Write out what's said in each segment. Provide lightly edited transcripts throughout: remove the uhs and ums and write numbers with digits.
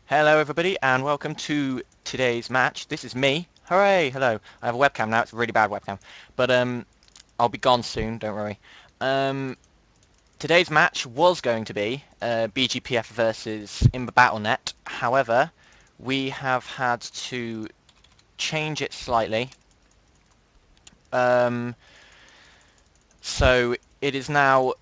Hello everybody and welcome to today's match. This is me. Hooray! Hello. I have a webcam now. It's a really bad webcam. But I'll be gone soon, don't worry. Today's match was going to be BGPF versus IMBA Battlenet. However, we have had to change it slightly. So it is now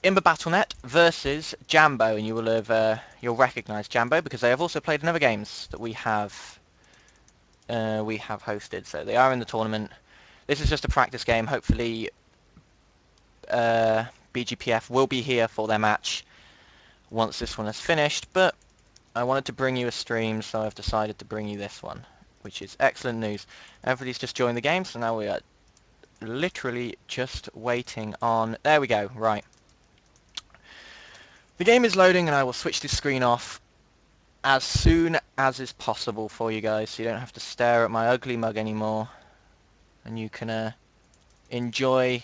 IMBA Battlenet versus JAMBO, and you will have you'll recognise JAMBO because they have also played in other games that we have hosted. So they are in the tournament. This is just a practice game. Hopefully, BGPF will be here for their match once this one is finished. But I wanted to bring you a stream, so I've decided to bring you this one, which is excellent news. Everybody's just joined the game, so now we are literally just waiting on. There we go. Right. The game is loading and I will switch the screen off as soon as is possible for you guys, so you don't have to stare at my ugly mug anymore, and you can enjoy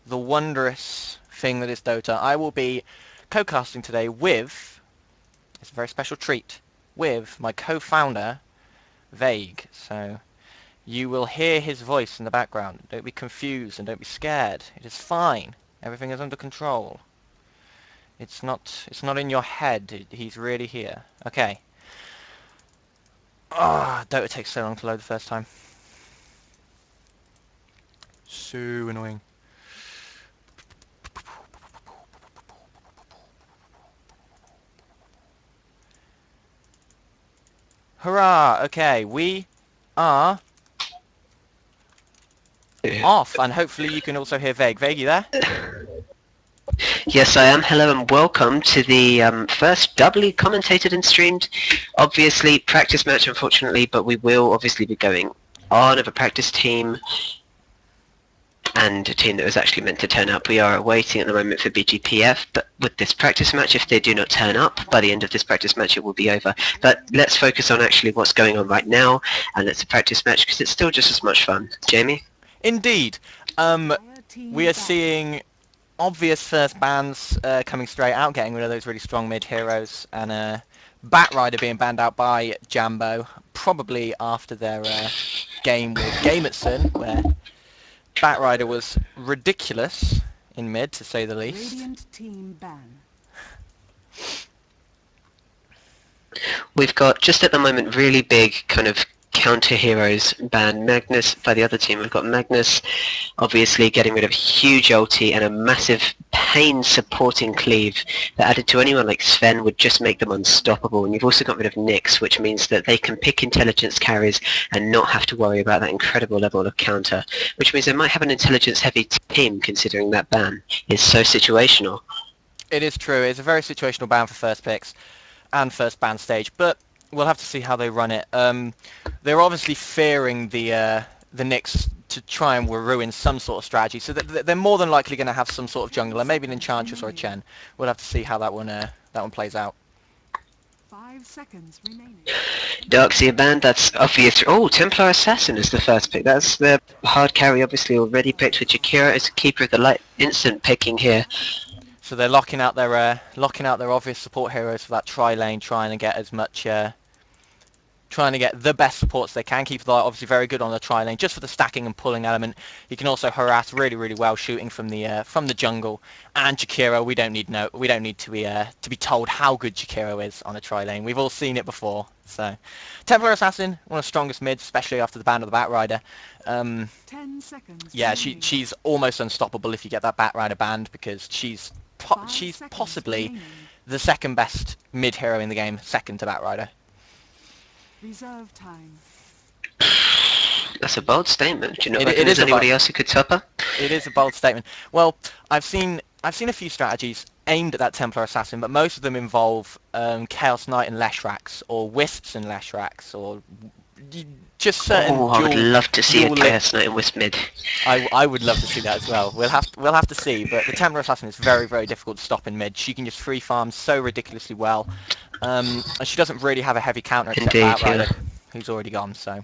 the wondrous thing that is Dota. I will be co-casting today with, it's a very special treat, with my co-founder, Vague. So you will hear his voice in the background. Don't be confused and don't be scared. It is fine. Everything is under control. It's not in your head. He's really here. Okay. Dota takes so long to load the first time. So annoying. Hurrah! Okay, we are off, and hopefully you can also hear Vague. Vague, you there? Yes, I am. Hello and welcome to the first doubly commentated and streamed, obviously, practice match, unfortunately, but we will obviously be going on of a practice team and a team that was actually meant to turn up. We are waiting at the moment for BGPF, but with this practice match, if they do not turn up, by the end of this practice match it will be over. But let's focus on actually what's going on right now, and it's a practice match because it's still just as much fun. Jamie? Indeed. We are seeing obvious first bans coming straight out, getting rid of those really strong mid heroes, and Batrider being banned out by JAMBO, probably after their game with Gamerson, where Batrider was ridiculous in mid, to say the least. Radiant team ban. We've got, just at the moment, really big kind of counter-heroes ban. Magnus by the other team. We've got Magnus obviously getting rid of huge ulti and a massive pain supporting cleave that, added to anyone like Sven, would just make them unstoppable. And you've also got rid of Nyx, which means that they can pick intelligence carries and not have to worry about that incredible level of counter, which means they might have an intelligence heavy team considering that ban is so situational. It is true. It's a very situational ban for first picks and first ban stage, but we'll have to see how they run it. They're obviously fearing the Nyx to try and ruin some sort of strategy, so they're more than likely going to have some sort of jungler, maybe an Enchantress or a Chen. We'll have to see how that one plays out. 5 seconds remaining. Darkseer band, that's obvious. Oh, Templar Assassin is the first pick. That's the hard carry, obviously already picked with Jakira as a keeper of the light. Instant picking here. So they're locking out their obvious support heroes for that tri-lane, trying to get as much, trying to get the best supports they can. Keep the light obviously very good on the tri-lane, just for the stacking and pulling element. He can also harass really well, shooting from the jungle. And Jakiro, we don't need to be told how good Jakiro is on a tri-lane. We've all seen it before. So, Templar Assassin, one of the strongest mids, especially after the ban of the Batrider. 10 seconds. Yeah, remaining. she's almost unstoppable if you get that Batrider banned, because she's possibly remaining. the second best mid hero in the game, second to Batrider. Reserve time. That's a bold statement. Do you know It if is there's a anybody bold- else who could top her? It is a bold statement. Well, I've seen a few strategies aimed at that Templar Assassin, but most of them involve Chaos Knight and Leshrax, or Wisps and Leshrax, or just certain. Oh, I would love to see a dual Chaos Knight and Wisp mid. I would love to see that as well. We'll have to see, but the Templar Assassin is very difficult to stop in mid. She can just free farm so ridiculously well, and she doesn't really have a heavy counter except Indeed, Batrider, yeah. who's already gone. So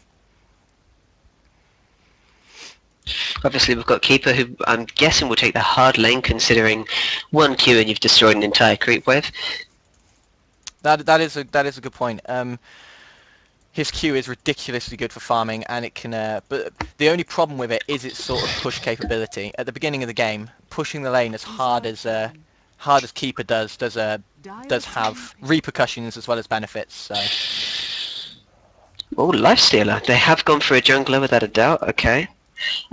Obviously we've got Keeper, who I'm guessing will take the hard lane, considering 1 Q and you've destroyed an entire creep wave. That is a good point. His Q is ridiculously good for farming, and it can. But the only problem with it is its sort of push capability. At the beginning of the game, pushing the lane as hard as Keeper does have repercussions as well as benefits. So Oh, Lifestealer. They have gone for a jungler without a doubt. Okay.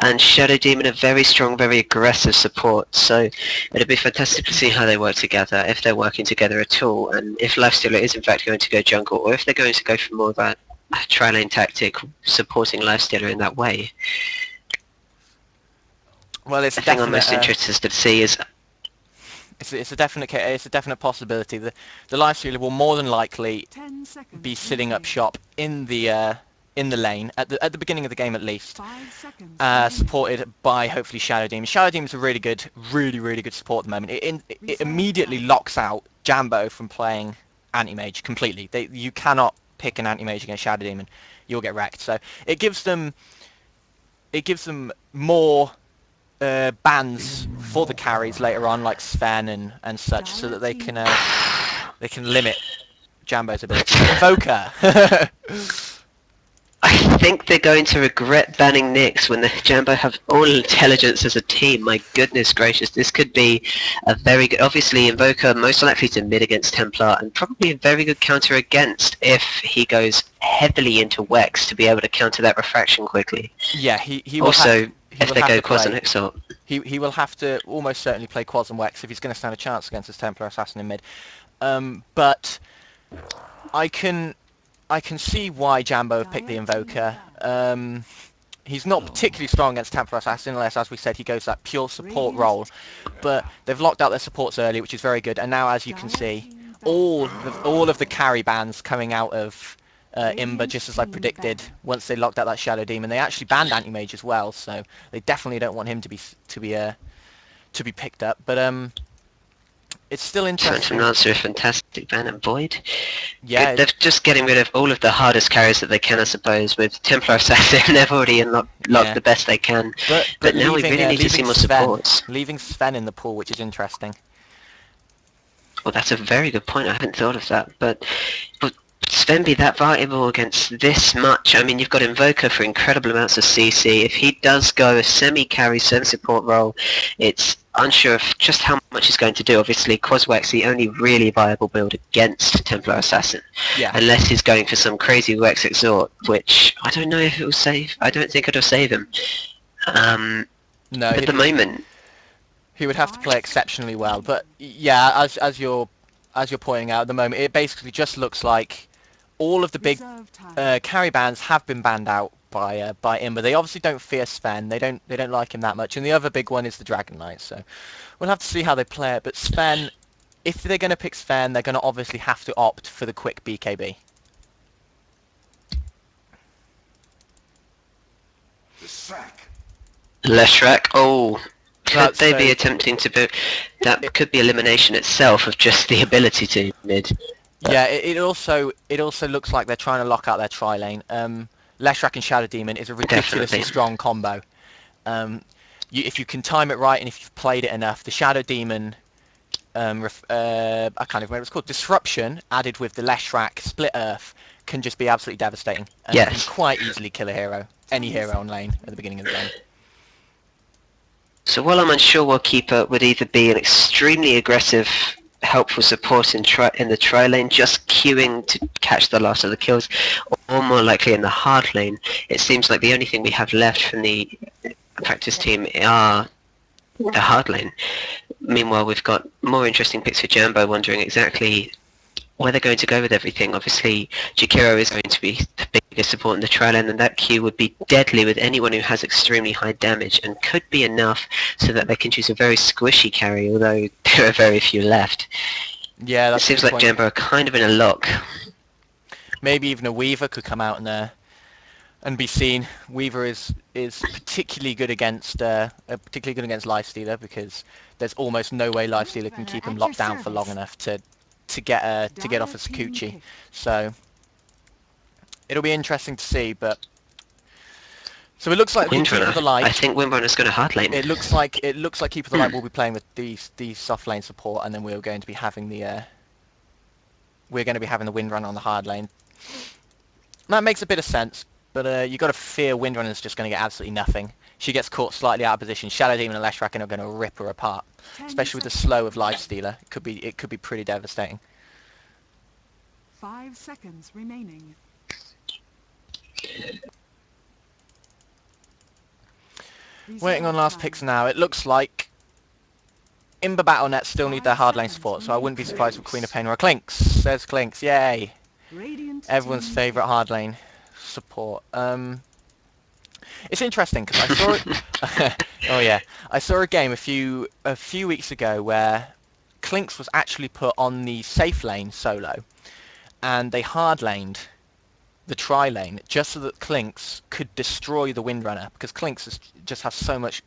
And Shadow Demon a very strong, very aggressive support. So it'll be fantastic to see how they work together, if they're working together at all, and if Lifestealer is in fact going to go jungle, or if they're going to go for more of a tri-lane tactic, supporting Lifestealer in that way. well, it's The a thing I'm definite. most interested to see is It's a definite possibility. The Lifestealer will more than likely 10 seconds be sitting up remaining. shop in the lane at the beginning of the game at least, 5 seconds remaining. supported by hopefully Shadow Demon. Shadow Demon's a really good support at the moment. It immediately locks out Jambo from playing anti-mage completely. You cannot pick an anti-mage against Shadow Demon. You'll get wrecked. So it gives them more bans for the carries later on, like Sven and such, so that they can limit Jambo's ability. Invoker. I think they're going to regret banning Nyx when the Jambo have all intelligence as a team. My goodness gracious, this could be a very good... Obviously, Invoker most likely to mid against Templar, and probably a very good counter against if he goes heavily into Wex to be able to counter that refraction quickly. Yeah, he will Also, have, he if will they have go to Quas play. and Exalt. He will have to almost certainly play Quas and Wex if he's going to stand a chance against his Templar Assassin in mid. But I can see why Jambo have picked the Invoker. He's not particularly strong against Templar Assassin unless, as we said, he goes that pure support role. But they've locked out their supports early, which is very good. And now, as you can see, all of the carry bans coming out of IMBA, just as I predicted, once they locked out that Shadow Demon. They actually banned Anti-Mage as well, so they definitely don't want him to be picked up. But it's still interesting. Phantom Lancer, a fantastic ban, and Void. Yeah, They're just getting rid of all of the hardest carries that they can, I suppose. With Templar Assassin, they've already locked Yeah. the best they can. But now we really need to see more supports. Leaving Sven in the pool, which is interesting. Well, that's a very good point. I hadn't thought of that. But would Sven be that valuable against this much? I mean, you've got Invoker for incredible amounts of CC. If he does go a semi-carry, semi-support role, it's unsure of just how much he's going to do. Obviously, Quaswex the only really viable build against Templar Assassin. Yeah. Unless he's going for some crazy Wex Exhort, which I don't know if it will save. I don't think it'll save him. No, At the moment... he would have to play exceptionally well. But yeah, as you're pointing out at the moment, it basically just looks like all of the big Reserve time. carry bans have been banned out by IMBA. They obviously don't fear Sven. They don't like him that much. And the other big one is the Dragon Knight. So we'll have to see how they play it. But Sven, if they're going to pick Sven, they're going to obviously have to opt for the quick BKB. Leshrac, could That's they be so- attempting to do... That could be elimination itself of just the ability to mid. Yeah, it also looks like they're trying to lock out their tri-lane. Leshrac and Shadow Demon is a ridiculously Definitely. strong combo. If you can time it right and if you've played it enough, the Shadow Demon, I can't even remember what it's called, Disruption added with the Leshrac Split Earth can just be absolutely devastating. And Yes. can quite easily kill a hero, any hero on lane at the beginning of the game. So while I'm unsure what Keeper would either be an extremely aggressive, helpful support in the tri lane, just queuing to catch the last of the kills, or more likely in the hard lane, it seems like the only thing we have left from the practice team are the hard lane. Meanwhile, we've got more interesting picks for Jambo, wondering exactly where they're going to go with everything. Obviously, Jakiro is going to be the biggest support in the tri lane, and that queue would be deadly with anyone who has extremely high damage, and could be enough so that they can choose a very squishy carry, although there are very few left. Yeah, It that's a seems good like point. Jambo are kind of in a lock. Maybe even a Weaver could come out and be seen. Weaver is particularly good against Lifestealer, because there's almost no way Lifestealer can keep him locked down for long enough to get off a Sakuchi. So it'll be interesting to see. But so it looks like Keeper of the Windrunner. Light. I think Windrunner's going to hard lane. It looks like Keeper of the Light will be playing with the soft lane support, and then we're going to be having the we're going to be having the Windrunner on the hard lane. That makes a bit of sense, but you got to fear Windrunner's just going to get absolutely nothing. She gets caught slightly out of position. Shadow Demon and Leshrac are going to rip her apart, 10 especially with the seconds. slow of Lifestealer. It could be pretty devastating. 5 seconds remaining. Waiting on Reserve last time. picks now. It looks like IMBA Battlenet still need their 5 hard lane seconds support, so I wouldn't be remaining. surprised with Queen of Pain or a Clinks. There's Clinks, yay! Radiant Everyone's team favourite hard lane support. It's interesting because I saw it. Oh yeah, I saw a game a few weeks ago where Clinks was actually put on the safe lane solo, and they hard laned the tri lane just so that Clinks could destroy the Windrunner, because Clinks just has so much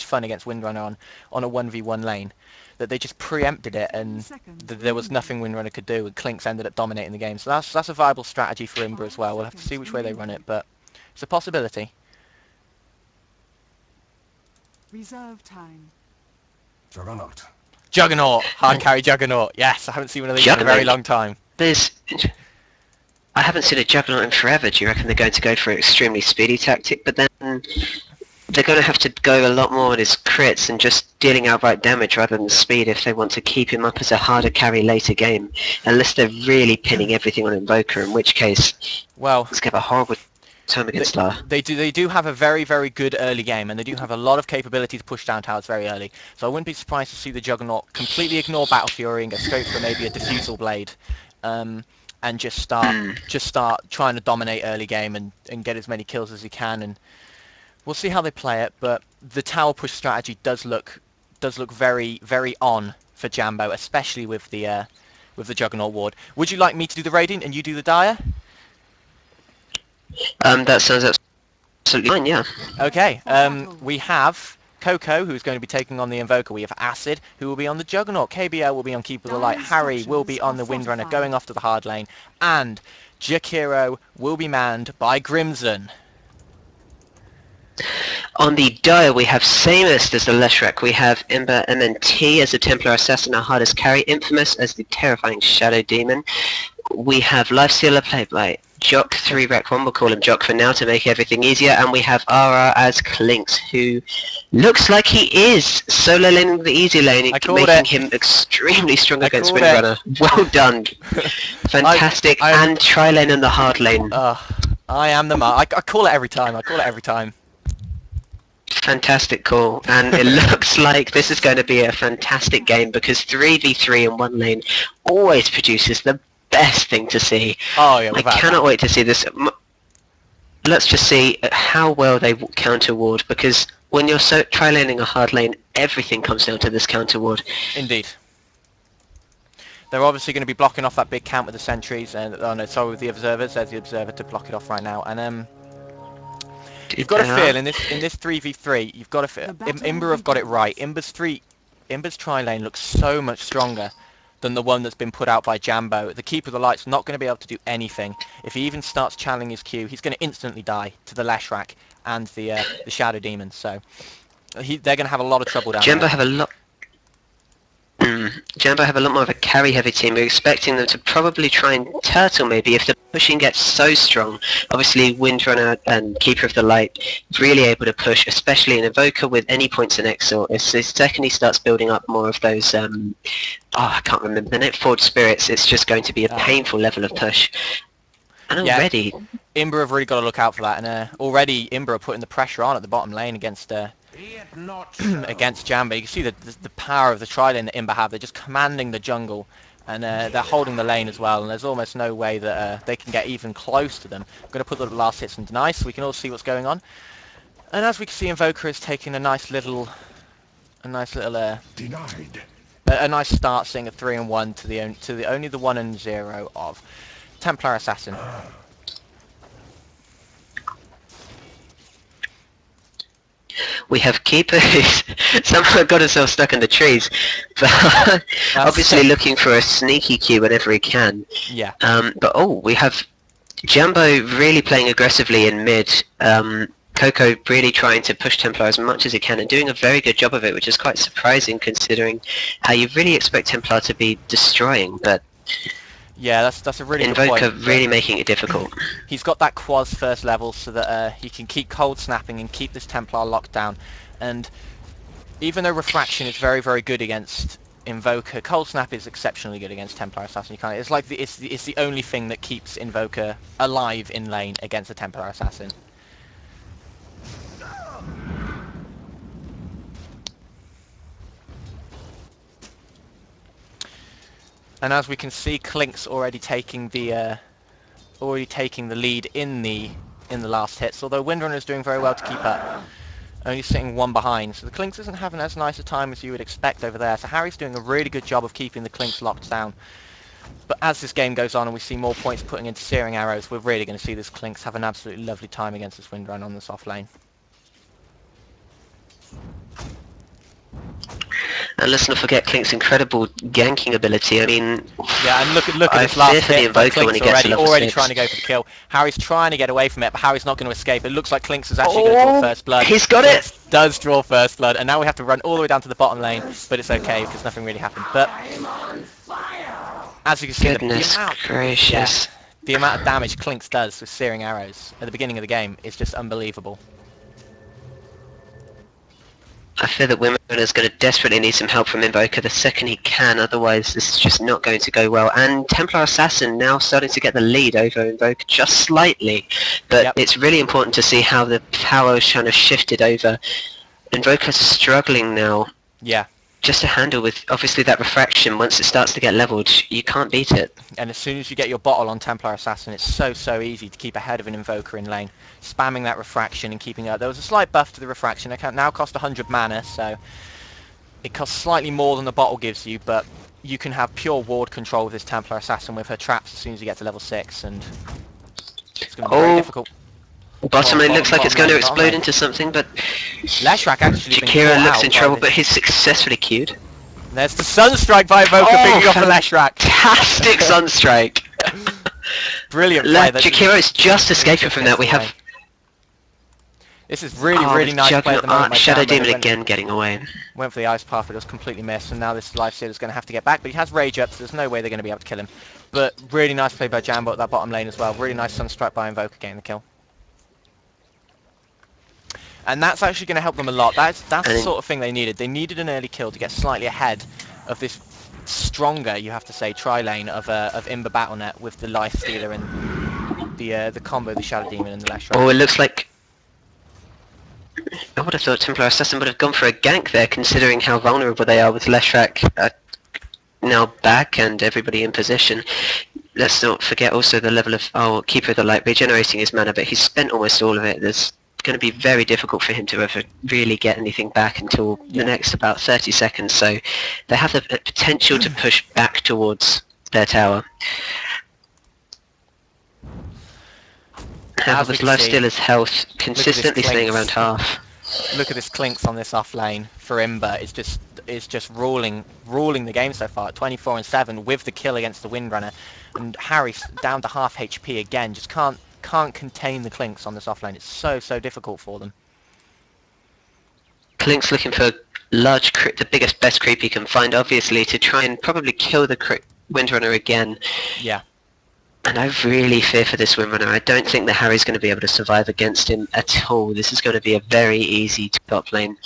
fun against Windrunner on a 1v1 lane that they just preempted it, and there was nothing Windrunner could do, and Clinks ended up dominating the game. So that's a viable strategy for IMBA as well. We'll have to see which way they run it, but it's a possibility. Reserve time. Juggernaut. Juggernaut! Hard carry Juggernaut. Yes, I haven't seen one of these in a very Juggernaut. long time. I haven't seen a Juggernaut in forever. Do you reckon they're going to go for an extremely speedy tactic? But then they're going to have to go a lot more on his crits and just dealing outright damage rather than speed if they want to keep him up as a harder carry later game. Unless they're really pinning everything on Invoker, in which case Well, it's going to have a horrible time against Lar. they do have a very good early game, and they do have a lot of capability to push down towers very early. So I wouldn't be surprised to see the Juggernaut completely ignore Battle Fury and go straight for maybe a Diffusal Blade, and just start trying to dominate early game and get as many kills as he can. And we'll see how they play it. But the tower push strategy does look very on for Jambo, especially with the Juggernaut ward. Would you like me to do the Radiant and you do the Dire? That sounds absolutely fine, yeah. Okay, we have Coco, who's going to be taking on the Invoker. We have Acid, who will be on the Juggernaut. KBL will be on Keeper of the Light. Harry will be on the Windrunner, going off to the hard lane. And Jakiro will be manned by Grimson. On the Dire, we have Samus as the Leshrac. We have IMBA MNT as the Templar Assassin, our hardest carry. Infamous as the terrifying Shadow Demon. We have Lifestealer played by Jock 3 Rec 1, we'll call him Jock for now to make everything easier, and we have RR as Clinks, who looks like he is solo laning the easy lane, making him extremely strong against Windrunner. Well done. Fantastic. And tri-lane and the hard lane. I am the mark. I call it every time. Fantastic call, and it looks like this is going to be a fantastic game because 3v3 in one lane always produces the best thing to see. Oh yeah, I cannot wait to see this. Let's just see how well they counter ward, because when you're tri-laning a hard lane, everything comes down to this counter ward. Indeed. They're obviously going to be blocking off that big camp with the sentries, and with the observers. There's the observer to block it off right now, and you've got to feel in this 3v3. You've got to feel. IMBA have got it right. IMBA's tri-lane looks so much stronger than the one that's been put out by Jambo. The Keeper of the Light's not going to be able to do anything. If he even starts channeling his Q, he's going to instantly die to the Leshrac and the Shadow Demons. So they're going to have a lot of trouble down there. Jambo have a lot more of a carry-heavy team. We're expecting them to probably try and turtle maybe if the pushing gets so strong. Obviously, Windrunner and Keeper of the Light really able to push, especially in Evoker with any points in Exort. As the second he starts building up more of those, I can't remember the name, Forged Spirits, it's just going to be a painful level of push. And already... IMBA have really got to look out for that, and already IMBA are putting the pressure on at the bottom lane against against Jambo. You can see the power of the tri-lane that IMBA have. They're just commanding the jungle, and they're holding the lane as well, and there's almost no way that they can get even close to them. I'm going to put the last hits in deny so we can all see what's going on. And as we can see, Invoker is taking a nice little Denied. a nice start, seeing a 3-1 to the only the 1-0 of Templar Assassin. We have Keeper who's somehow got himself stuck in the trees, but obviously looking for a sneaky Q whenever he can. Yeah. But we have Jambo really playing aggressively in mid. Coco really trying to push Templar as much as he can and doing a very good job of it, which is quite surprising considering how you really expect Templar to be destroying. But Yeah, that's a really good Invoker point. really making it difficult. He's got that quaz first level so that he can keep cold snapping and keep this Templar locked down. And even though refraction is very, very good against Invoker, cold snap is exceptionally good against Templar Assassin. You can't. It's like it's the only thing that keeps Invoker alive in lane against a Templar Assassin. And as we can see, Klink's already taking the lead in the last hits. Although Windrunner is doing very well to keep up, only sitting one behind. So the Klinks isn't having as nice a time as you would expect over there. So Harry's doing a really good job of keeping the Klinks locked down. But as this game goes on and we see more points putting into Searing Arrows, we're really going to see this Klinks have an absolutely lovely time against this Windrunner on this off lane. And let's not forget Klink's incredible ganking ability. I mean, yeah, and look at this last hit. Klink's already trying to go for the kill. Harry's trying to get away from it, but Harry's not going to escape. It looks like Klink's is actually going to draw first blood. He's got it! Does draw first blood, and now we have to run all the way down to the bottom lane, but it's okay because nothing really happened. But as you can see, the amount of damage Klink's does with Searing Arrows at the beginning of the game is just unbelievable. I fear that Windrunner is going to desperately need some help from Invoker the second he can, otherwise this is just not going to go well. And Templar Assassin now starting to get the lead over Invoker just slightly, but it's really important to see how the power has kind of shifted over. Invoker's struggling now. Yeah. Just to handle with, obviously, that refraction. Once it starts to get leveled, you can't beat it. And as soon as you get your bottle on Templar Assassin, it's so easy to keep ahead of an Invoker in lane. Spamming that refraction and keeping up. There was a slight buff to the refraction. It can now cost 100 mana, so it costs slightly more than the bottle gives you, but you can have pure ward control with this Templar Assassin with her traps as soon as you get to level 6, and it's going to be very difficult. Bottom lane looks like it's going to explode into something, but Leshrac actually Jakira looks in trouble, but he's successfully queued. There's the Sunstrike by Invoker picking off the Leshrac. Fantastic Sunstrike! Brilliant play. Jakira is just escaping from that. We have... This is really nice play at the moment. Shadow Demon again getting away. Went for the Ice Path, but it was completely missed, and now this Lifestealer is going to have to get back, but he has Rage up, so there's no way they're going to be able to kill him. But really nice play by Jambo at that bottom lane as well. Really nice Sunstrike by Invoker getting the kill. And that's actually going to help them a lot. That's the sort of thing they needed. They needed an early kill to get slightly ahead of this stronger, you have to say, tri-lane of IMBA Battlenet with the Lifestealer and the combo, the Shadow Demon and the Leshrac. Oh, it looks like... I would have thought Templar Assassin would have gone for a gank there, considering how vulnerable they are with Leshrac now back and everybody in position. Let's not forget also the level of... Keeper of the Light regenerating his mana, but he's spent almost all of it. There's going to be very difficult for him to ever really get anything back until the next about 30 seconds, so they have the potential to push back towards their tower. However, with Lifestealer's health consistently staying around half. Look at this Klinks on this off lane for IMBA. It's just ruling the game so far at 24-7 with the kill against the Windrunner, and Harry's down to half HP again. Just can't contain the Klinks on this offlane. It's so difficult for them. Klink's looking for the biggest, best creep he can find, obviously, to try and probably kill the Windrunner again. Yeah. And I really fear for this Windrunner. I don't think that Harry's going to be able to survive against him at all. This is going to be a very easy top lane.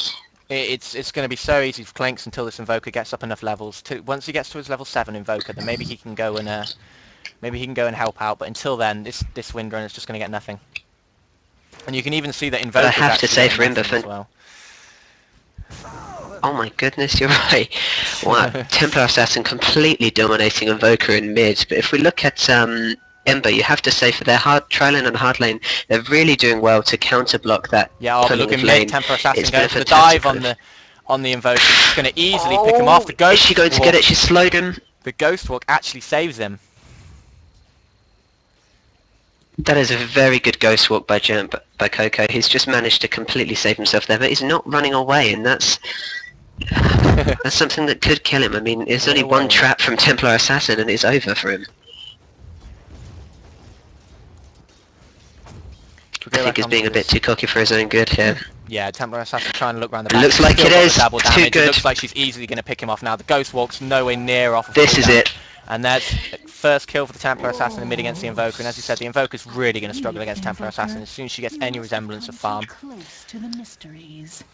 It's going to be so easy for Klinks until this Invoker gets up enough levels. Once he gets to his level 7 Invoker, then maybe he can go and help out, but until then, this Windrunner is just going to get nothing. And you can even see that Invoker. I have to say for IMBA as well. Oh my goodness, you're right. Wow, Templar Assassin completely dominating Invoker in mid. But if we look at IMBA, you have to say for their tri-lane and hard lane, they're really doing well to counter-block that. Yeah, look at mid, Templar Assassin going for the dive on the Invoker. She's going to easily pick him off. The Ghost. Is she going to get it? She slowed him. The Ghost Walk actually saves him. That is a very good Ghost Walk by Coco. He's just managed to completely save himself there, but he's not running away, and that's something that could kill him. I mean, there's only one trap from Templar Assassin, and it's over for him. I think he's being a bit too cocky for his own good here. Yeah, Templar Assassin trying to look around the back. Looks like it is. Too good. It looks like she's easily going to pick him off now. The Ghost Walk's nowhere near off of This is it. And that's first kill for the Templar Assassin in mid against the Invoker, and as you said, the Invoker's really going to struggle against Templar Assassin as soon as she gets any resemblance of farm. Close to the mysteries.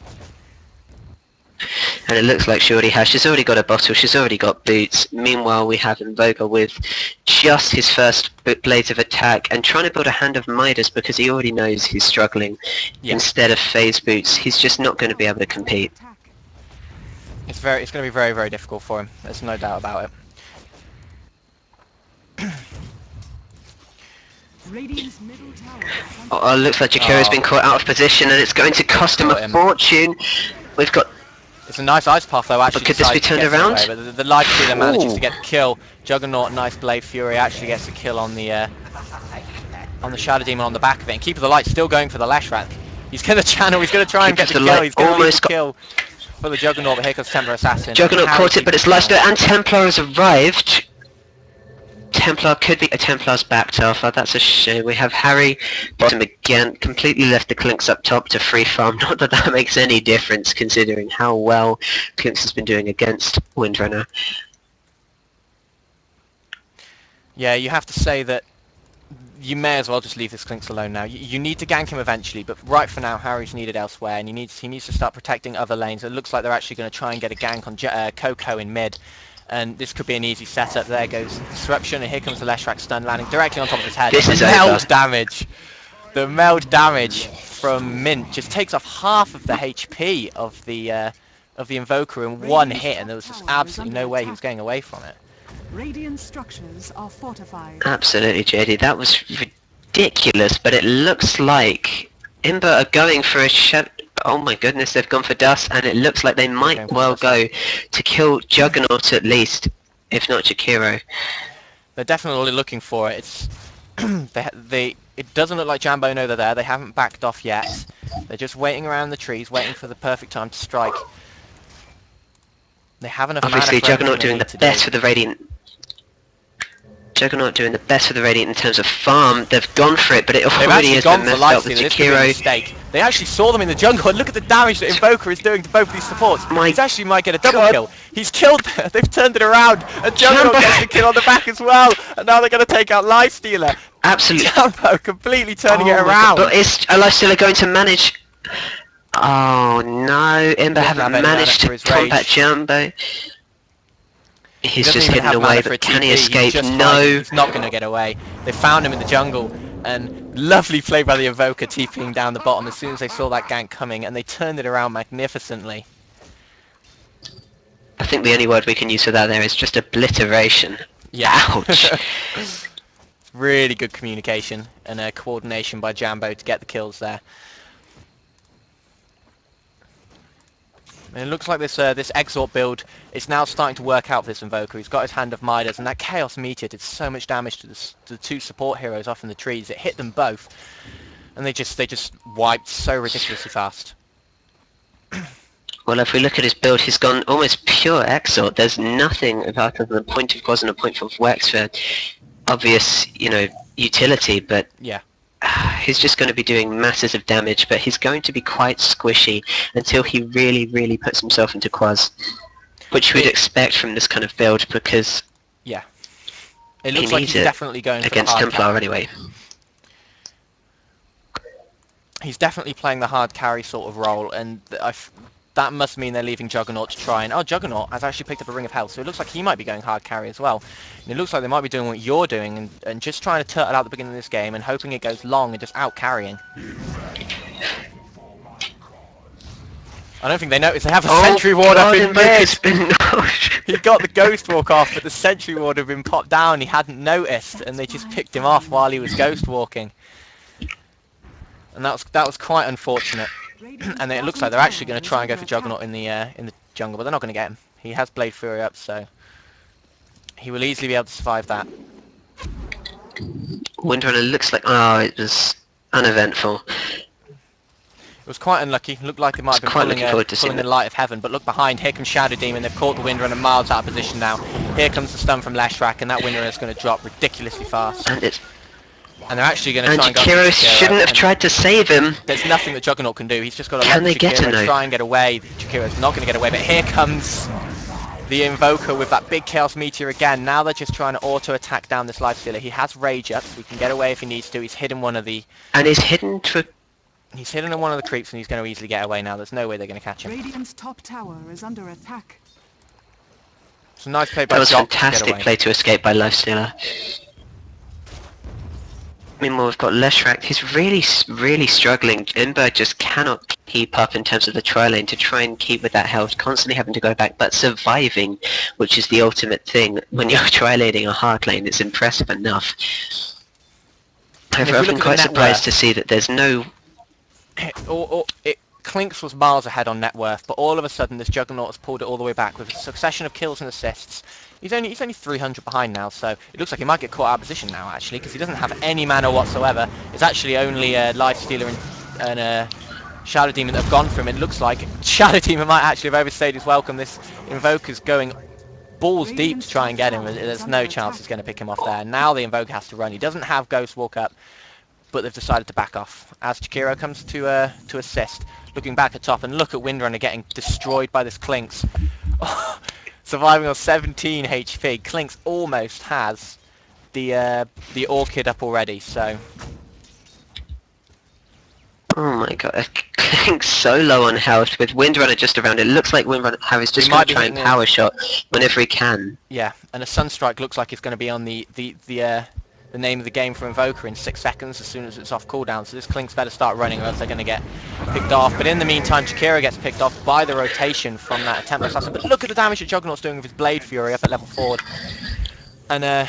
And it looks like she already has. She's already got a bottle. She's already got boots. Meanwhile, we have Invoker with just his first blades of attack and trying to build a hand of Midas because he already knows he's struggling. Yeah. Instead of phase boots, he's just not going to be able to compete. Attack. It's going to be very, very difficult for him. There's no doubt about it. Radiant's middle tower is under Oh, looks like Jakiro's been caught out of position and it's going to cost him Caught a him. fortune. We've got... It's a nice ice path though, actually. But could this be decides to turned get around? away, but the Life Stealer manages Ooh. to get the kill. Juggernaut, nice Blade Fury, actually gets the kill on the Shadow Demon on the back of it. And Keeper of the Light's still going for the Leshrac. He's going to channel, he's going to try and get Keeper the of the kill. Light He's going to almost the kill for the Juggernaut, but here comes Templar Assassin. Juggernaut Harry caught it, but it's Keeper of the Lifesteal and Templar has arrived. Templar could be a Templar's backed off. Oh, that's a shame. We have Harry bottom again, completely left the Clinks up top to free farm. Not that that makes any difference considering how well Clinks has been doing against Windrunner. Yeah, you have to say that you may as well just leave this Clinks alone now. You need to gank him eventually, but right for now, Harry's needed elsewhere, and he needs to start protecting other lanes. It looks like they're actually going to try and get a gank on Coco in mid, and this could be an easy setup. There goes Disruption, and here comes the Leshrac stun landing directly on top of his head. This is meld over. damage. The meld damage from Mint just takes off half of the HP of the Invoker in one hit, and there was just absolutely no way he was getting away from it. Radiant structures are fortified. Absolutely, JD. That was ridiculous, but it looks like IMBA are going for a shot. Oh my goodness, they've gone for Dust, and it looks like they might well go to kill Juggernaut at least, if not Jakiro. They're definitely looking for it. It's it doesn't look like Jambo know they're there. They haven't backed off yet. They're just waiting around the trees, waiting for the perfect time to strike. They have enough mana Obviously, for Juggernaut everything doing they the need to best do. for the Radiant. Juggernaut doing the best for the Radiant in terms of farm. They've gone for it, but it They've already actually has gone been for messed up Lifestealer. with This could be a Jakiro. mistake. They actually saw them in the jungle, and look at the damage that Invoker is doing to both of these supports. My He's actually might get a double God. kill. He's killed. They've turned it around, and Juggernaut Jambo. gets the kill on the back as well. And now they're going to take out Lifestealer. Absolutely. Jambo completely turning Oh it my around. God, but is a Lifestealer going to manage? Oh no, IMBA Doesn't have haven't any managed mana for to his combat rage. Jambo. He's Doesn't just even hidden have mana away, for a but can he TP. He's escape? just No. hiding. He's not going to get away. They found him in the jungle, and lovely play by the Invoker TPing down the bottom as soon as they saw that gank coming, and they turned it around magnificently. I think the only word we can use for that there is just obliteration. Yeah. Ouch. Really good communication and coordination by Jambo to get the kills there. And it looks like this Exort build is now starting to work out for this Invoker. He's got his Hand of Midas, and that Chaos Meteor did so much damage to the two support heroes off in the trees. It hit them both, and they just wiped so ridiculously fast. Well, if we look at his build, he's gone almost pure Exort. There's nothing apart from the point of Gauze and a point of Wax for obvious, utility, but Yeah. he's just going to be doing masses of damage, but he's going to be quite squishy until he really, really puts himself into Quaz, which we'd expect from this kind of build because Yeah. It he looks like needs he's it definitely going for against the hard Templar carry. anyway. He's definitely playing the hard carry sort of role, and that must mean they're leaving Juggernaut to try and... Oh, Juggernaut has actually picked up a Ring of Health, so it looks like he might be going hard carry as well. And it looks like they might be doing what you're doing, and just trying to turtle out the beginning of this game and hoping it goes long and just out-carrying. I don't think they noticed they have a Sentry Ward up in mid! He got the Ghost Walk off, but the Sentry Ward had been popped down, he hadn't noticed, and they just picked him off while he was Ghost Walking. And that was quite unfortunate. And it looks like they're actually going to try and go for Juggernaut in the jungle, but they're not going to get him. He has Blade Fury up, so he will easily be able to survive that. Windrunner looks like... Oh, it was uneventful. It was quite unlucky. Looked like they might have been Quite pulling, looking forward to pulling seeing the it. light of heaven, but look behind. Here comes Shadow Demon. They've caught the Windrunner miles out of position now. Here comes the stun from Leshrac, and that Windrunner is going to drop ridiculously fast. And it's... And they're actually going to And try and go Jakiro for Jakiro, shouldn't have and tried to save him. There's nothing that Juggernaut can do. He's just got to Can let they get Jakiro him, though? try and get away. Jakiro's not going to get away, but here comes The Invoker with that big Chaos Meteor again. Now they're just trying to auto-attack down this Lifestealer. He has Rage up, so he can get away if he needs to. He's hidden one of the... And he's hidden to... He's hidden in one of the creeps, and he's going to easily get away now. There's no way they're going to catch him. Radiant's top tower is under attack. It's a nice play by That was Jock to get fantastic away. play to escape by Lifestealer. Meanwhile, we've got Leshrac. He's really struggling. IMBA just cannot keep up in terms of the tri-lane to try and keep with that health, constantly having to go back, but surviving, which is the ultimate thing. When you're tri-laning a hard lane, it's impressive enough. However, I've been quite surprised to see that there's no... Clinks was miles ahead on net worth, but all of a sudden this Juggernaut has pulled it all the way back with a succession of kills and assists. He's only 300 behind now, so it looks like he might get caught out of position now, actually, because he doesn't have any mana whatsoever. It's actually only Lifestealer and Shadow Demon that have gone for him. It looks like Shadow Demon might actually have overstayed his welcome. This Invoker's going balls deep to try and get him. There's no chance he's going to pick him off there. Now the Invoker has to run. He doesn't have Ghost Walk up, but they've decided to back off. As Chikiro comes to assist, looking back at top, and look at Windrunner getting destroyed by this Clinks. Surviving on 17 HP. Clinks almost has the Orchid up already, so... Oh my god, Clinks so low on health with Windrunner just around. It looks like Windrunner Harry's just going to try and power shot whenever he can. Yeah, and a Sunstrike looks like it's going to be on the name of the game for Invoker in 6 seconds as soon as it's off cooldown, so this Clinks better start running or else they're going to get picked off. But in the meantime, Chikiro gets picked off by the rotation from that Templar Assassin. But look at the damage that Juggernaut's doing with his Blade Fury up at level 4. And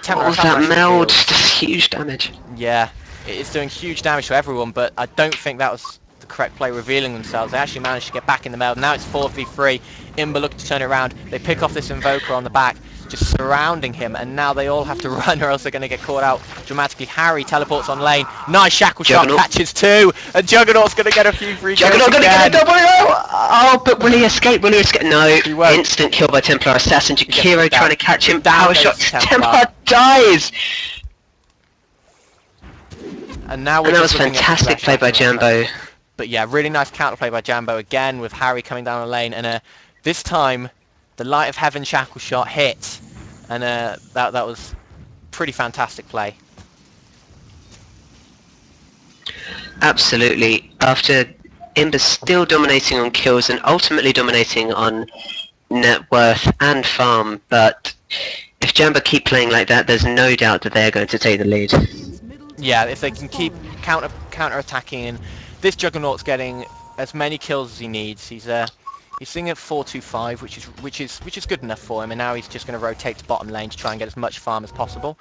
Templar Assassin... that meld does huge damage. Yeah, it is doing huge damage to everyone, but I don't think that was the correct play revealing themselves. They actually managed to get back in the meld. Now it's 4v3. IMBA looking to turn it around. They pick off this Invoker on the back, just surrounding him, and now they all have to run or else they're going to get caught out dramatically. Harry teleports on lane. Nice shackle shot, catches 2, and Juggernaut's going to get a few free kills Juggernaut going to get a double! Oh, but will he escape? Will he escape? No, instant kill by Templar Assassin. Chikiro trying to catch him. Power shot. Templar dies! And now that was fantastic play by Jambo. But yeah, really nice counterplay by Jambo again with Harry coming down the lane, and this time the Light of Heaven shackle shot hit, and that was pretty fantastic play. Absolutely. After IMBA still dominating on kills and ultimately dominating on net worth and farm, but if Jambo keep playing like that, there's no doubt that they're going to take the lead. Yeah, if they can keep counter attacking, and this Juggernaut's getting as many kills as he needs. He's sitting at 425, which is good enough for him, and now he's just going to rotate to bottom lane to try and get as much farm as possible.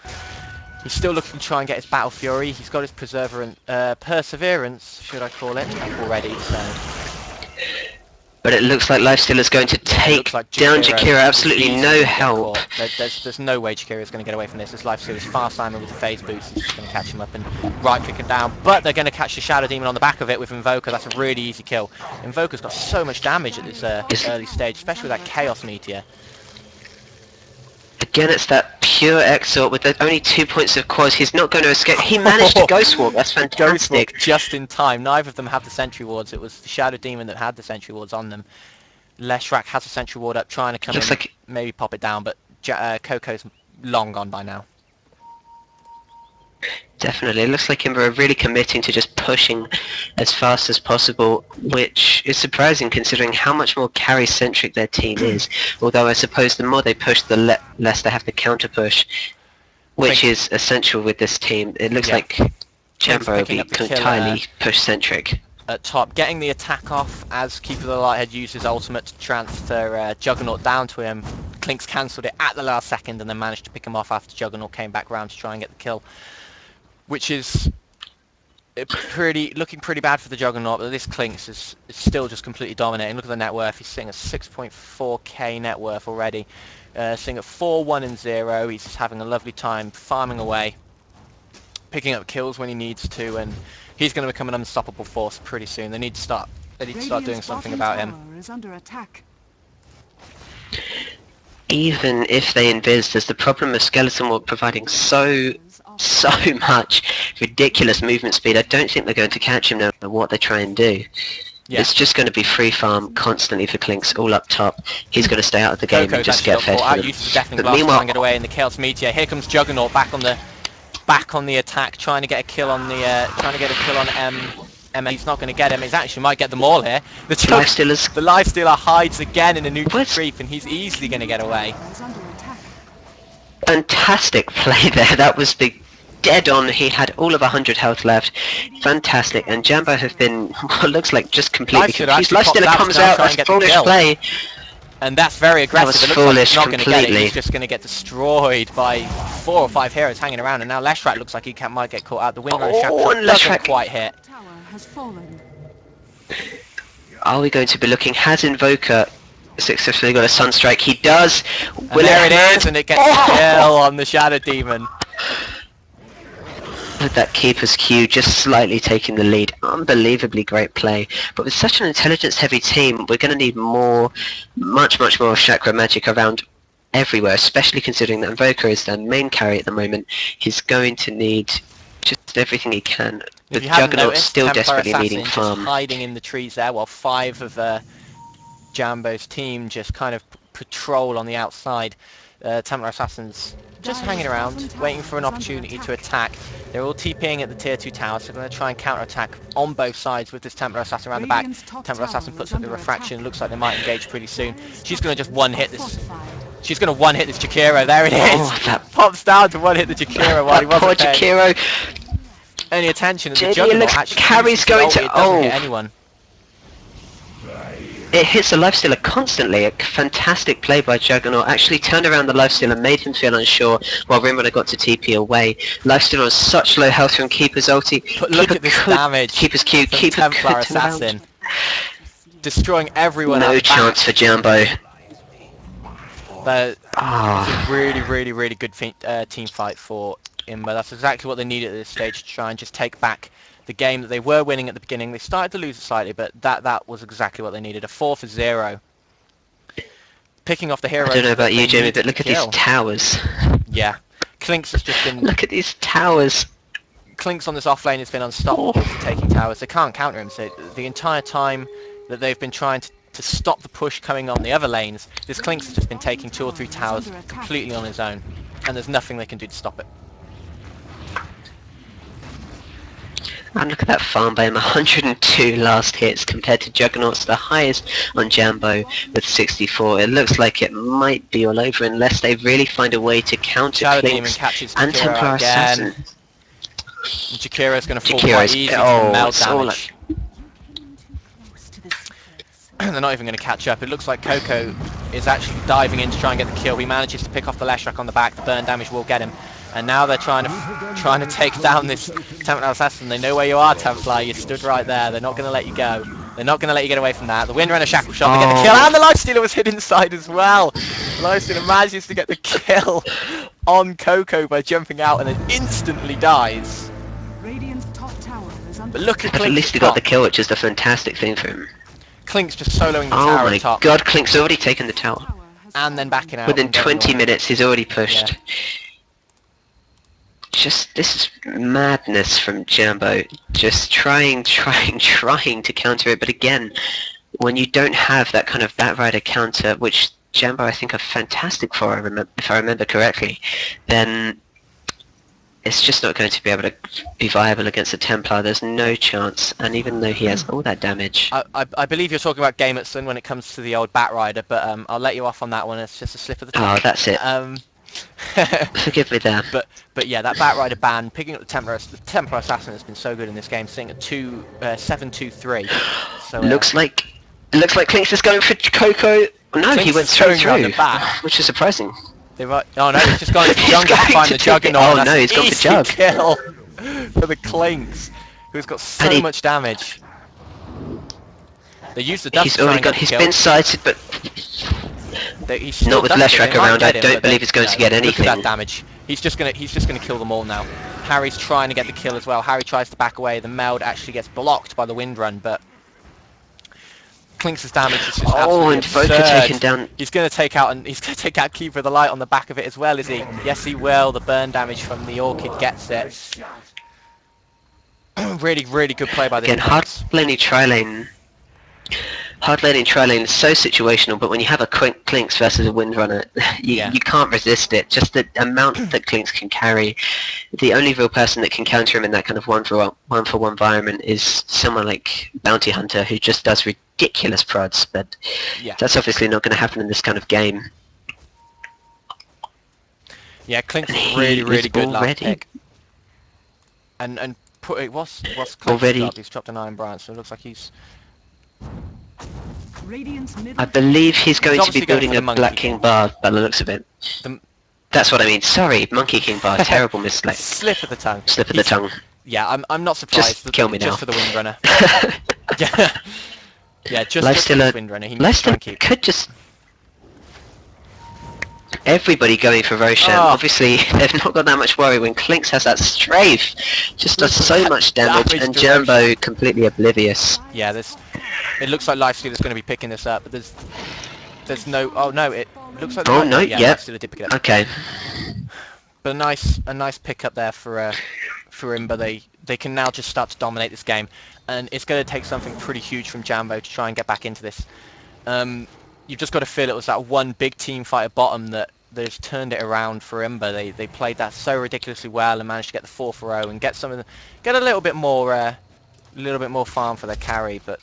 He's still looking to try and get his Battle Fury. He's got his Perseverance, should I call it, up already. So. But it looks like Lifestealer's going to take down Chikiro. Absolutely no help. There's no way Chikiro's going to get away from this. This Lifestealer's fast Simon with the phase boost. He's just going to catch him up and right click him down. But they're going to catch the Shadow Demon on the back of it with Invoker. That's a really easy kill. Invoker's got so much damage at this early stage, especially with that Chaos Meteor. Again, it's that pure exort with only 2 points of quads. He's not going to escape. He managed to Ghost Walk. That's fantastic. Just in time. Neither of them have the Sentry Wards. It was the Shadow Demon that had the Sentry Wards on them. Leshrac has a Sentry Ward up, trying to come in, maybe pop it down, but Coco's long gone by now. Definitely. It looks like IMBA are really committing to just pushing as fast as possible, which is surprising considering how much more carry-centric their team is. Although I suppose the more they push, the less they have to counter-push, which is essential with this team. It looks like Jambo will be entirely push-centric. At top, getting the attack off as Keeper of the Light had used his ultimate to transfer Juggernaut down to him. Clinks cancelled it at the last second and then managed to pick him off after Juggernaut came back round to try and get the kill. Which is looking pretty bad for the Juggernaut, but this Clinks is still just completely dominating. Look at the net worth. He's sitting at 6.4k net worth already. Sitting at 4-1 and 0. He's just having a lovely time farming away, picking up kills when he needs to, and he's going to become an unstoppable force pretty soon. They need to start doing something about him. Is under attack. Even if they invis, there's the problem of Skeleton Walk providing so much ridiculous movement speed. I don't think they're going to catch him no matter what they try and do. Yeah. It's just going to be free farm constantly for Klinks, all up top. He's going to stay out of the game Coco's and just actually get fed got caught for out, them. uses the deafening But blast to try meanwhile, and get away in the Chaos Meteor. Here comes Juggernaut back on the attack, trying to get a kill on Emma. He's not going to get him. He actually might get them all here. The Lifestealer hides again in a neutral creep, and he's easily going to get away. Is under attack. fantastic play there. That was the dead on. He had all of 100 health left. Fantastic. And Jambo have been, what looks like, just completely confused. Lifestealer comes out, that's foolish play. And that's very aggressive. That was it looks like he's not foolish going to get it. completely. He's just going to get destroyed by 4 or 5 heroes hanging around. And now Leshrat looks like he might get caught out. The Windrunner Oh, and doesn't Leshrat quite hit. Tower has fallen. Are we going to be looking? Has Invoker successfully got a Sunstrike? He does. And there it is, and it gets a kill on the Shadow Demon. With that Keeper's Q just slightly taking the lead. Unbelievably great play. But with such an intelligence-heavy team, we're going to need more, much more Chakra Magic around everywhere, especially considering that Invoker is their main carry at the moment. He's going to need just everything he can. With Juggernaut still Templar desperately Assassin needing just farm. hiding in the trees there, while 5 of Jambo's team just kind of patrol on the outside. Templar Assassins just hanging around, waiting for an opportunity to attack. They're all TPing at the tier 2 tower, so they're going to try and counter-attack on both sides with this Templar Assassin around the back. Templar Assassin puts up the refraction, looks like they might engage pretty soon. She's going to just one-hit this. She's going to one-hit this Jakiro. There it is. Oh, that Pops down to one-hit the Jakiro while he wasn't poor paying Jakiro. any attention. And the JD Juggernaut looks actually carries uses going the to- ulti. It doesn't hit oh. anyone. It hits the Lifestealer constantly. A fantastic play by Juggernaut. Actually turned around the Lifestealer, made him feel unsure while Rimrunner got to TP away. Lifestealer on such low health from Keeper's ulti. But look Keeper at this could- damage. Keeper's Q. from Keeper Templar could turn around. Assassin. Destroying everyone out No the back. chance for Jambo. But Ah, it's a really good team fight for IMBA. That's exactly what they needed at this stage to try and just take back the game that they were winning at the beginning. They started to lose it slightly, but that was exactly what they needed. A 4-0. Picking off the heroes. I don't know about you, they Jamie, needed but look to at these kill. towers. Yeah. Klinks has just been... Look at these towers. Klinks on this offlane has been unstoppable for taking towers. They can't counter him, so the entire time that they've been trying to stop the push coming on the other lanes, this Klinks has just been taking 2 or 3 towers completely on his own, and there's nothing they can do to stop it. And look at that farm by him, 102 last hits compared to Juggernaut's the highest on Jambo with 64. It looks like it might be all over unless they really find a way to counter Shadow Demon Klinks catches and Jakiro Templar again. Assassin. Jakiro's going to fall Jakiro's- quite easy oh, from meld it's all damage. They're not even going to catch up. It looks like Coco is actually diving in to try and get the kill. He manages to pick off the Leshrac on the back. The burn damage will get him. And now they're trying to take down this Templar Assassin. They know where you are, Templar. You stood right there. They're not going to let you go. They're not going to let you get away from that. The Windrunner Shackle Shot, they get the kill, and the Lifestealer was hit inside as well. The Lifestealer manages to get the kill on Coco by jumping out and then instantly dies. Radiant's top tower is under But look at But at Klink's least he got the top. kill, which is a fantastic thing for him. Klink's just soloing the Oh tower my at top. god, Klink's already taken the tower. tower has And then backing out. Within and getting 20 away. minutes, he's already pushed. Yeah. Just, this is madness from Jambo. Just trying to counter it, but again, when you don't have that kind of Batrider counter, which Jambo I think are fantastic for, if I remember correctly, then it's just not going to be able to be viable against a Templar. There's no chance, and even though he has all that damage... I believe you're talking about Gamerson when it comes to the old Batrider, but I'll let you off on that one. It's just a slip of the tongue. Oh, that's it. Forgive me there. But yeah, that Batrider ban, picking up the Templar Assassin has been so good in this game, sitting at 7-2-3. So Looks like Klinks is going for Coco. No, he Klinks went is straight going round through, the back. which is surprising. they might. Oh no, he's just gone to the He's jungle to going find to the take it. Juggernaut. Oh, and no, that's he's gone for easy Jug. kill for the Klinks, who's got so And he- much damage. They used the dust He's to try already and got. get the He's kill. been sighted, but He's still not with dusted. Leshrac They might around. get I him, don't but believe he's going to get Look anything. at that damage. He's just gonna kill them all now. Harry's trying to get the kill as well. Harry tries to back away. The meld actually gets blocked by the Windrun, but Klinks' damage is just Oh, absolutely and Voka absurd. taken down. He's gonna take out Keeper of the Light on the back of it as well, is he? Yes, he will. The burn damage from the Orchid gets it. Really good play by the Again, hardly any tri-lane hard laning, tri lane is so situational, but when you have a Clinks versus a Windrunner, you can't resist it. Just the amount that Clinks can carry, the only real person that can counter him in that kind of one-for-one environment is someone like Bounty Hunter, who just does ridiculous prods, but that's obviously not going to happen in this kind of game. Yeah, Clink's really good last pick. And what's Clink's job? He's dropped an Iron Branch, so it looks like he's... I believe he's going to be building a Black King Bar by the looks of it. That's what I mean. Sorry, Monkey King Bar. Terrible mistake. Slip of the tongue. Slip of the tongue. Yeah, I'm not surprised. Just kill me now. Just for the Windrunner. yeah, just for the Windrunner. He Lifestealer could just... Everybody going for Roshan. Obviously, they've not got that much worry when Clinks has that strafe. Just does so much damage, and Jambo completely oblivious. Yeah, it looks like Lifestealer's going to be picking this up, but there's no... Oh no, it looks like... Oh no, yeah. Lifestealer did pick it up. Okay. But a nice pickup there for IMBA. They can now just start to dominate this game, and it's going to take something pretty huge from Jambo to try and get back into this. You've just got to feel it was that one big team fight at bottom that has turned it around for IMBA. They played that so ridiculously well and managed to get the 4th row and get a little bit more farm for their carries. But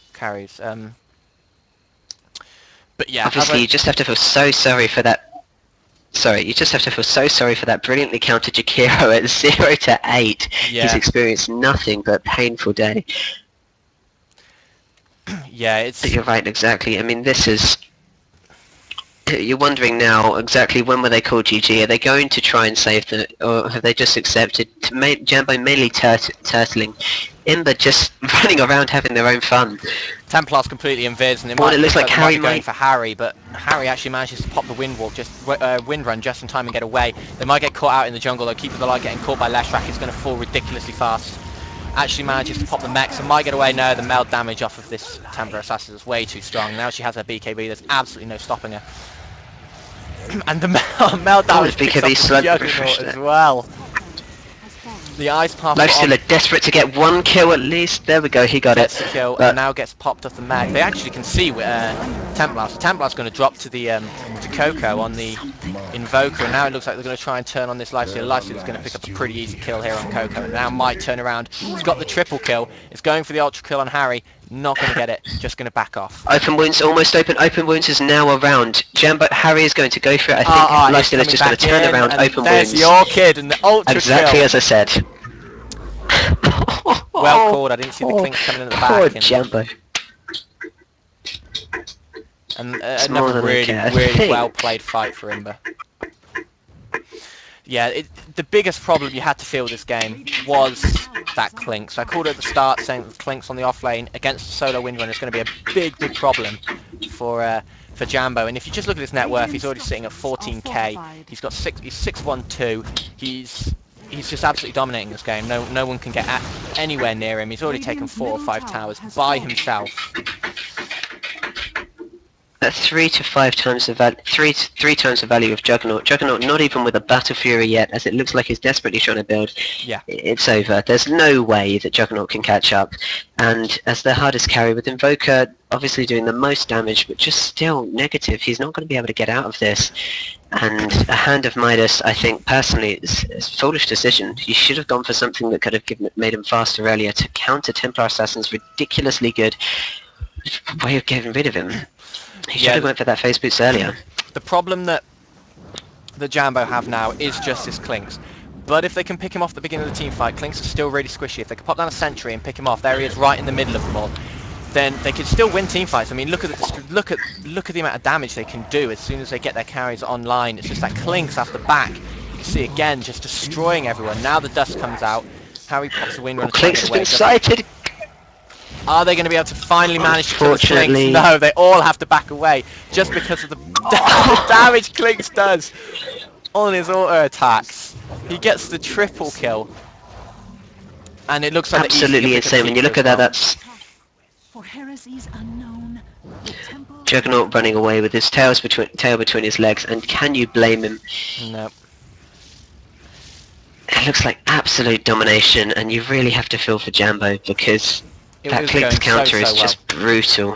yeah, obviously you just have to feel so sorry for that. Sorry, you just have to feel so sorry for that brilliantly countered Jakiro at 0 to 8. Yeah. He's experienced nothing but painful day. Yeah, You're right, exactly. I mean, this is... You're wondering now exactly when will they call GG? Are they going to try and save them, or have they just accepted? Jambo mainly turtling, IMBA just running around having their own fun. Templar's completely invis, and it looks like Harry going for Harry, but Harry actually manages to pop the Windrun just in time and get away. They might get caught out in the jungle, though. Keeper of the Light getting caught by Leshrac is going to fall ridiculously fast. Actually manages to pop the mechs and might get away. No, the meld damage off of this Templar Assassin is way too strong. Now she has her BKB, there's absolutely no stopping her. And the meld damage picks up the Juggernaut as well. The Ice Path Lifestealer desperate to get one kill at least. There we go, he got it. The kill, and now gets popped off the mag. They actually can see Templar. So Templar's going to drop to the to Coco on the Invoker, and now it looks like they're going to try and turn on this Lifestealer. Lifestealer's going to pick up a pretty easy kill here on Coco, and now might turn around. He's got the triple kill. It's going for the ultra kill on Harry. Not going to get it. Just going to back off. Open wounds almost open. Open wounds is now around. Harry is going to go for it. I think Lifestealer's just going to turn around. Open wounds. There's your kid and the ultra exactly kill. As I said. Well called. I didn't see the clinks coming in at the back. Poor Jambo. And another really well played fight for IMBA. Yeah, the biggest problem you had to feel with this game was that Clinks. So I called it at the start saying that the Clinks on the off lane against the solo Windrunner is going to be a big problem for Jambo. And if you just look at his net worth, he's already sitting at 14k. He's got he's 612. He's just absolutely dominating this game. No one can get anywhere near him. He's already taken 4 or 5 towers by himself. At 3 to 5 times the value, three times the value of Juggernaut. Juggernaut not even with a Battle Fury yet, as it looks like he's desperately trying to build. Yeah, it's over. There's no way that Juggernaut can catch up. And as the hardest carry with Invoker, obviously doing the most damage, but just still negative. He's not going to be able to get out of this. And a Hand of Midas, I think personally, is a foolish decision. You should have gone for something that could have made him faster earlier to counter Templar Assassin's ridiculously good way of getting rid of him. He should have went for that face boots earlier. The problem that the Jambo have now is just his Clinks. But if they can pick him off at the beginning of the team fight, Clinks are still really squishy. If they can pop down a sentry and pick him off, there he is right in the middle of them all, then they could still win team fights. I mean, look at the amount of damage they can do as soon as they get their carries online. It's just that Clinks off the back. You can see again just destroying everyone. Now the dust comes out. Harry pops the Windrunner. Clinks has been sighted. Are they going to be able to finally manage to kill the Clinks? No, they all have to back away just because of the damage Clinks does on his auto attacks. He gets the triple kill, and it looks like absolutely insane. When you look at that, that's Juggernaut running away with his tail between his legs, and can you blame him? No. It looks like absolute domination, and you really have to feel for Jambo because that Clinks counter is just brutal.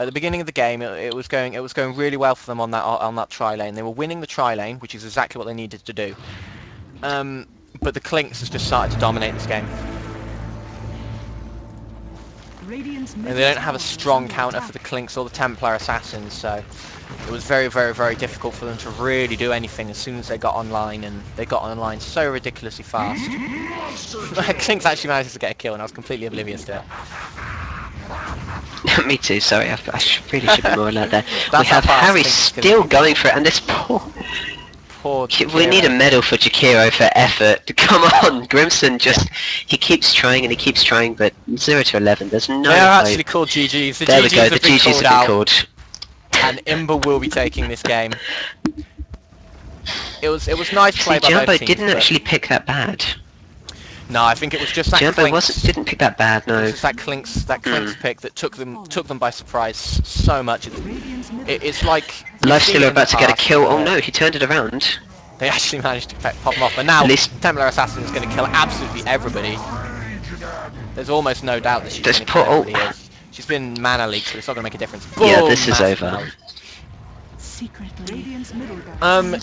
At the beginning of the game, it was going really well for them on that tri lane. They were winning the tri lane, which is exactly what they needed to do. But the Clinks has just started to dominate this game. And they don't have a strong counter for the Clinks or the Templar Assassins, so it was very, very, very difficult for them to really do anything as soon as they got online, and they got online so ridiculously fast. Clinks actually managed to get a kill, and I was completely oblivious to it. Me too, sorry, I really should be more alert there. We have how fast Harry Clinks still going for it, and this poor... Poor We need a medal for Jakiro for effort. Come on, Grimson just... He keeps trying and he keeps trying, but 0 to 11, there's no They are hope. actually called GGs. The There we GGs go, the have been GGs called have out, been called. and IMBA will be taking this game. It was nice See, play by Jambo both teams, didn't but- actually pick that bad. No, I think it was just that Jambo Clinks. didn't pick that bad, It no. was just that Clinks pick that took them by surprise so much. It's like Lifestealer about to get a kill. Oh where no, he turned it around. They actually managed to pop them off, but now At least- Templar Assassin is going to kill absolutely everybody. There's almost no doubt that she's This going to kill poor- everybody. Is. She's been mana leaked, so it's not going to make a difference. Yeah, Boom, this is massive over. melt. Um,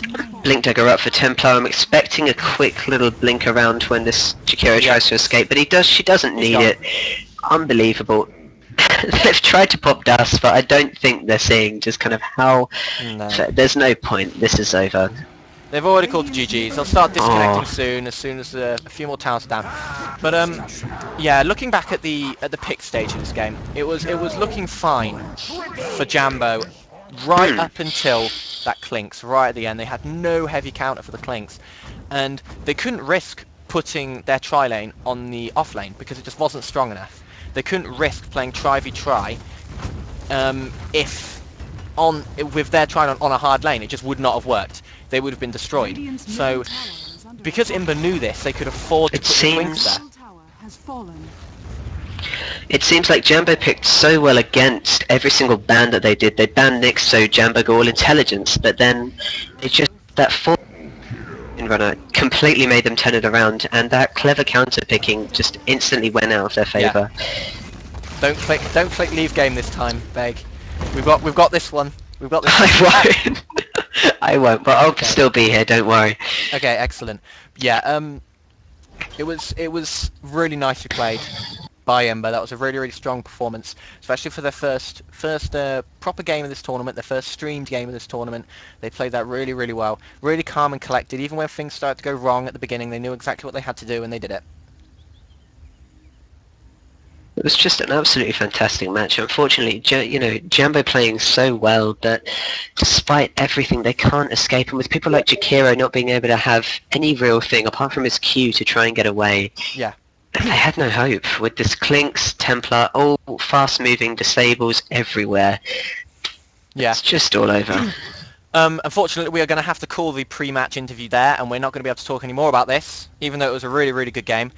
Blink Dagger up for Templar. I'm expecting a quick little blink around when this Jakiro tries to escape, but she doesn't need gone. it. Unbelievable. They've tried to pop dust, but I don't think they're seeing just kind of how... No. There's no point. This is over. They've already called the GGs. They'll start disconnecting Oh. as soon as a few more towers are down. But yeah, looking back at the pick stage of this game, it was looking fine for Jambo right up until that Clinks. Right at the end, they had no heavy counter for the Clinks, and they couldn't risk putting their tri lane on the off lane because it just wasn't strong enough. They couldn't risk playing tri v tri with their tri on a hard lane. It just would not have worked. They would have been destroyed. So, because IMBA knew this, they could afford to It put the Clinks seems- there. It seems like Jambo picked so well against every single ban that they did. They banned Nyx so Jambo go all intelligence, but then it just... that runner completely made them turn it around, and that clever counter picking just instantly went out of their favour. Don't click leave game this time, Beg. We've got this one. We've got this one. I won't. I won't, but I'll Okay. still be here, don't worry. Okay, excellent. Yeah, it was really nicely played by IMBA. That was a really, really strong performance, especially for their first proper game of this tournament, their first streamed game of this tournament. They played that really, really well. Really calm and collected. Even when things started to go wrong at the beginning, they knew exactly what they had to do, and they did it. It was just an absolutely fantastic match. Unfortunately, Jambo playing so well, but despite everything, they can't escape. And with people like Jakiro not being able to have any real thing apart from his Q to try and get away, Yeah. they had no hope. With this Clinks, Templar, all fast-moving disables everywhere. Yeah. It's just all over. Unfortunately, we are going to have to call the pre-match interview there, and we're not going to be able to talk any more about this, even though it was a really, really good game,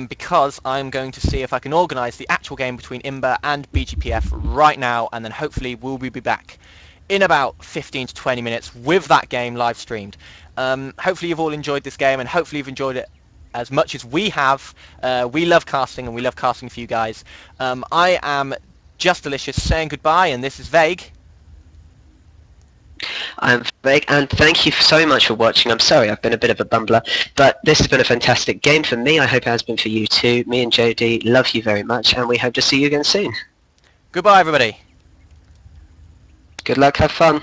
because I'm going to see if I can organise the actual game between IMBA and BGPF right now, and then hopefully we'll be back in about 15 to 20 minutes with that game live streamed. Hopefully you've all enjoyed this game, and hopefully you've enjoyed it as much as we have. We love casting, and we love casting for you guys. I am JustDelicious saying goodbye, and this is Vague. I'm Vague, and thank you so much for watching. I'm sorry I've been a bit of a bumbler, but this has been a fantastic game for me. I hope it has been for you too. Me and Jody love you very much, and we hope to see you again soon. Goodbye, everybody. Good luck, have fun.